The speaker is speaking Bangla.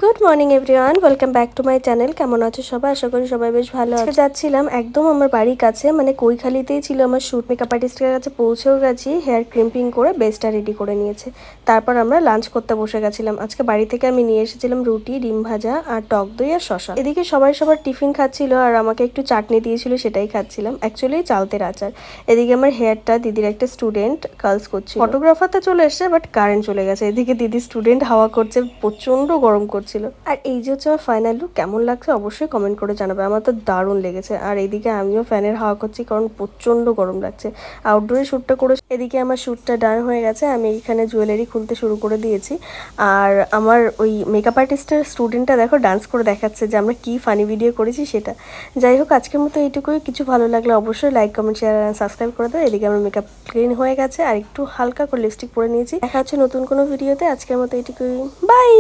Good morning everyone, welcome back to my channel. কেমন আছো সবাই? আশা করি সবাই বেশ ভালো আছে। যাচ্ছিলাম একদম আমার বাড়ির কাছে, মানে কৈখালিতেই ছিল আমার শ্যুট। মেকআপ আর্টিস্টের কাছে পৌঁছেও গেছি, হেয়ার ক্রিম্পিং করে বেসটা রেডি করে নিয়েছে। তারপর আমরা লাঞ্চ করতে বসে গেছিলাম। আজকে বাড়ি থেকে আমি নিয়ে এসেছিলাম রুটি, ডিম ভাজা আর টক দই আর শশা। এদিকে সবাই সবার টিফিন খাচ্ছিল আর আমাকে একটু চাটনি দিয়েছিল, সেটাই খাচ্ছিলাম। অ্যাকচুয়ালি চালতের আচার। এদিকে আমার হেয়ারটা দিদির একটা স্টুডেন্ট কার্লস করছিল। ফটোগ্রাফার তো চলে এসছে, বাট কারেন্ট চলে গেছে। এদিকে দিদি স্টুডেন্ট হাওয়া করছে, প্রচন্ড গরম করছিল। আর এই যে হচ্ছে আমার ফাইনাল লুক, কেমন লাগছে অবশ্যই কমেন্ট করে জানাবে। আমার তো দারুণ লেগেছে। আর এইদিকে আমিও ফ্যানের হাওয়া করছি, কারণ প্রচন্ড গরম লাগছে। আউটডোরে শ্যুটটা করে এদিকে আমার শ্যুটটা ডান হয়ে গেছে। আমি এখানে জুয়েলারি খুলতে শুরু করে দিয়েছি। আর আমার ওই মেকআপ আর্টিস্টের স্টুডেন্টটা দেখো ডান্স করে দেখাচ্ছে যে আমরা কি ফানি ভিডিও করেছি সেটা। যাই হোক, আজকের মতো এইটুকুই। কিছু ভালো লাগলে অবশ্যই লাইক, কমেন্ট, শেয়ার আর সাবস্ক্রাইব করে দেবো। এদিকে আমার মেকআপ ক্লিন হয়ে গেছে আর একটু হালকা করে লিপস্টিক পরে নিয়েছি। দেখা হচ্ছে নতুন কোনো ভিডিওতে। আজকের মতো এইটুকুই, বাই।